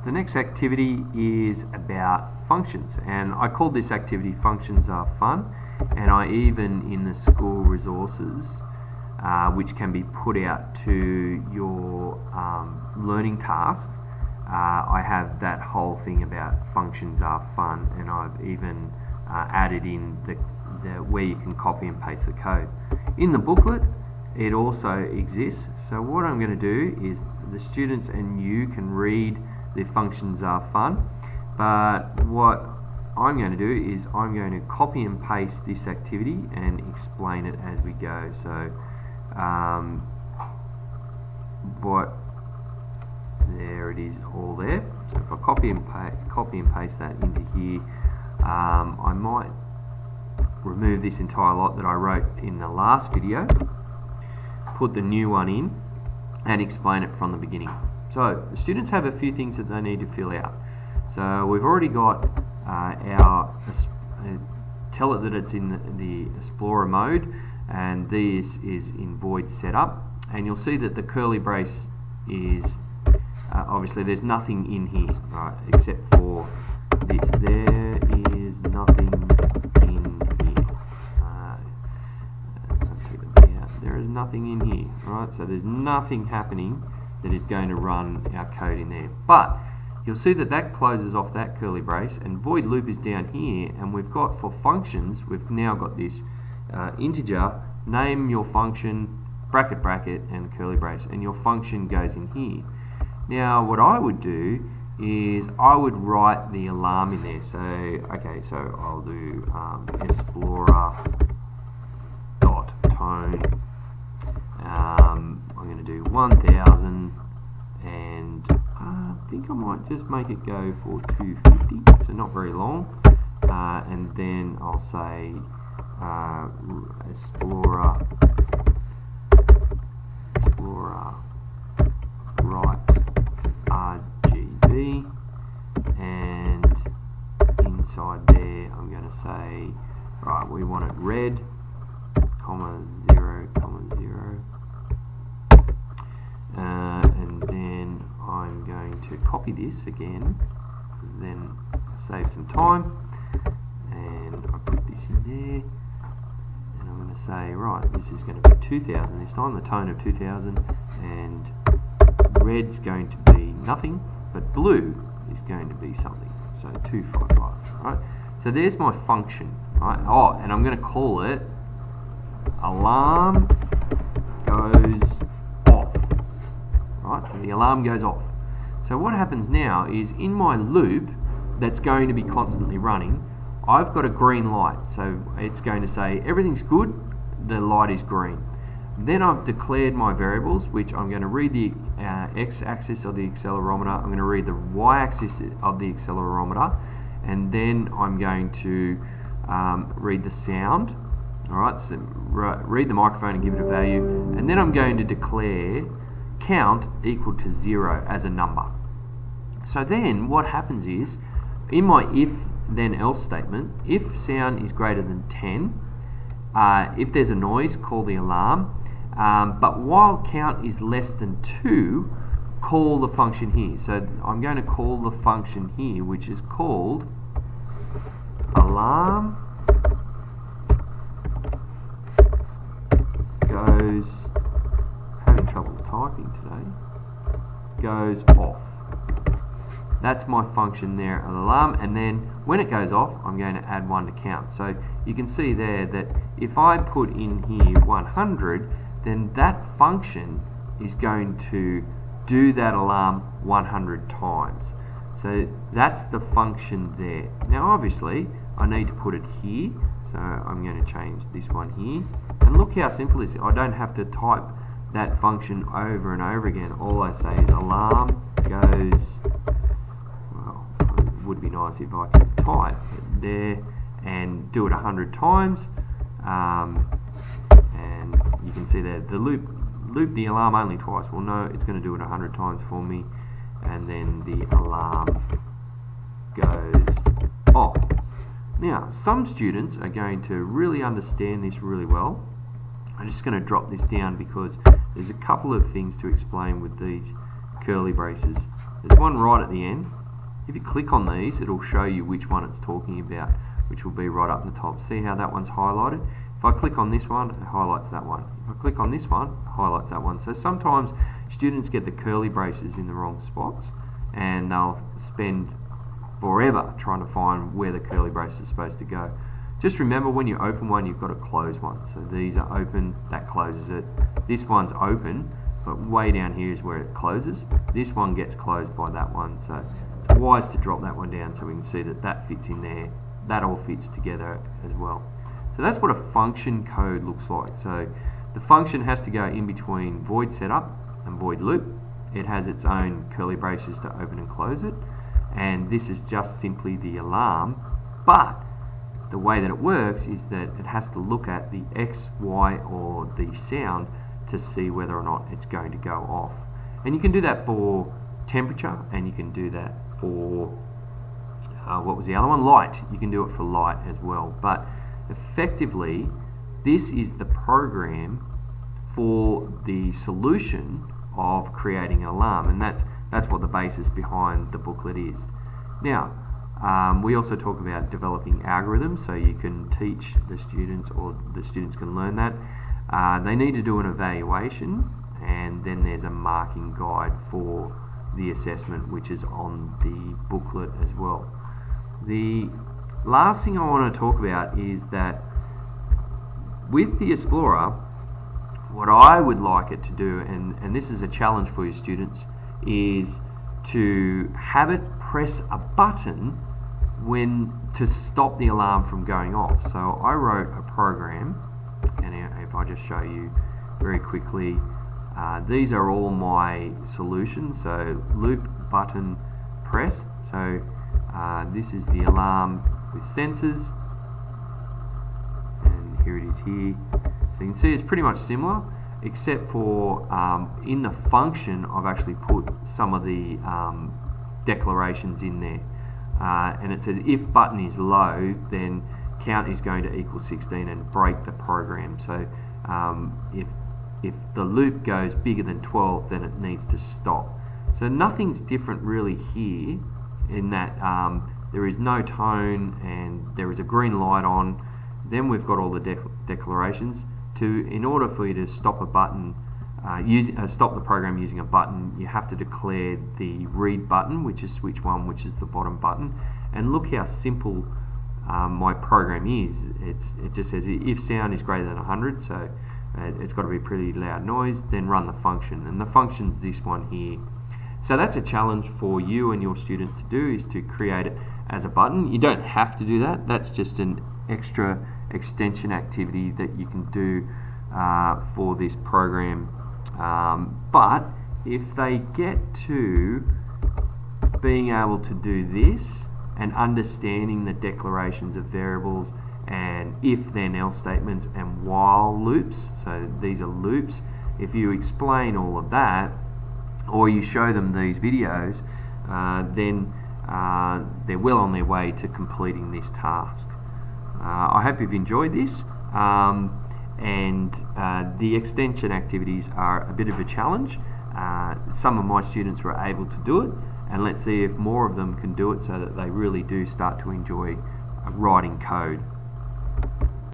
The next activity is about functions, and I called this activity Functions Are Fun, and I even in the school resources which can be put out to your learning task, I have that whole thing about functions are fun, and I've even added in the where you can copy and paste the code. In the booklet it also exists, so what I'm going to do is the students and you can read the functions are fun, but what I'm going to do is I'm going to copy and paste this activity and explain it as we go. So there it is, all there. So if I copy and paste that into here, I might remove this entire lot that I wrote in the last video, put the new one in and explain it from the beginning. So the students have a few things that they need to fill out. So we've already got tell it that it's in the Explorer mode, and this is in void setup, and you'll see that the curly brace is obviously there's nothing in here, right, except for this. There is nothing in here. There is nothing in here, right? So there's nothing happening that is going to run our code in there. But you'll see that that closes off that curly brace, and void loop is down here, and we've got for functions, we've now got this integer, name your function, bracket bracket, and curly brace, and your function goes in here. Now what I would do is I would write the alarm in there. So okay, so I'll do Explorer dot tone. I'm going to do 1000, and I think I might just make it go for 250, so not very long, and then I'll say Explorer write RGB, and inside there I'm going to say, right, we want it red, comma 0, comma 0, and then I'm going to copy this again, because then I save some time, and I put this in there, and I'm going to say, right, this is going to be 2000 this time, the tone of 2000, and red's going to be nothing, but blue is going to be something, so 255, right? So there's my function, right? Oh, and I'm going to call it alarm goes off, right? So the alarm goes off. So what happens now is in my loop that's going to be constantly running, I've got a green light, so it's going to say everything's good, the light is green. Then I've declared my variables, which I'm going to read the x-axis of the accelerometer, I'm going to read the y-axis of the accelerometer, and then I'm going to read the sound. Alright, so read the microphone and give it a value, and then I'm going to declare count equal to 0 as a number. So then what happens is, in my if then else statement, if sound is greater than 10, if there's a noise, call the alarm, but while count is less than 2, call the function here. So I'm going to call the function here, which is called alarm goes, having trouble typing today, goes off. That's my function there, an alarm, and then when it goes off, I'm going to add 1 to count. So you can see there that if I put in here 100, then that function is going to do that alarm 100 times. So that's the function there. Now obviously I need to put it here, so I'm going to change this one here, and look how simple it is. I don't have to type that function over and over again. All I say is alarm goes, well, it would be nice if I could type it there and do it 100 times, and you can see there the loop the alarm only twice. Well, no, it's going to do it 100 times for me, and then the alarm goes off. Now, some students are going to really understand this really well. I'm just going to drop this down because there's a couple of things to explain with these curly braces. There's one right at the end. If you click on these, it'll show you which one it's talking about, which will be right up the top. See how that one's highlighted? If I click on this one, it highlights that one. If I click on this one, it highlights that one. So sometimes students get the curly braces in the wrong spots, and they'll spend forever trying to find where the curly brace is supposed to go. Just remember, when you open one, you've got to close one. So these are open, that closes it. This one's open, but way down here is where it closes. This one gets closed by that one. So it's wise to drop that one down so we can see that that fits in there. That all fits together as well. So that's what a function code looks like. So the function has to go in between void setup and void loop. It has its own curly braces to open and close it. And this is just simply the alarm, but the way that it works is that it has to look at the X, Y, or the sound to see whether or not it's going to go off. And you can do that for temperature, and you can do that for what was the other one? Light. You can do it for light as well. But effectively, this is the program for the solution of creating an alarm, and that's what the basis behind the booklet is. Now, we also talk about developing algorithms, so you can teach the students, or the students can learn that. They need to do an evaluation, and then there's a marking guide for the assessment, which is on the booklet as well. The last thing I want to talk about is that with the Explorer, what I would like it to do, and this is a challenge for your students, is to have it press a button to stop the alarm from going off. So I wrote a program, and if I just show you very quickly, these are all my solutions. So loop, button, press. So this is the alarm with sensors, and here it is here. So you can see it's pretty much similar, except for in the function I've actually put some of the declarations in there, and it says if button is low, then count is going to equal 16 and break the program. So if the loop goes bigger than 12, then it needs to stop. So nothing's different really here, in that there is no tone and there is a green light on. Then we've got all the declarations. In order for you to stop a button, stop the program using a button, you have to declare the read button, which is switch 1, which is the bottom button. And look how simple my program is. It just says if sound is greater than 100, so it's got to be a pretty loud noise, then run the function. And the function is this one here. So that's a challenge for you and your students to do, is to create it as a button. You don't have to do that. That's just an extra extension activity that you can do for this program. But if they get to being able to do this and understanding the declarations of variables and if then else statements and while loops, so these are loops, if you explain all of that or you show them these videos, then they're well on their way to completing this task. I hope you've enjoyed this, and the extension activities are a bit of a challenge. Some of my students were able to do it, and let's see if more of them can do it so that they really do start to enjoy writing code.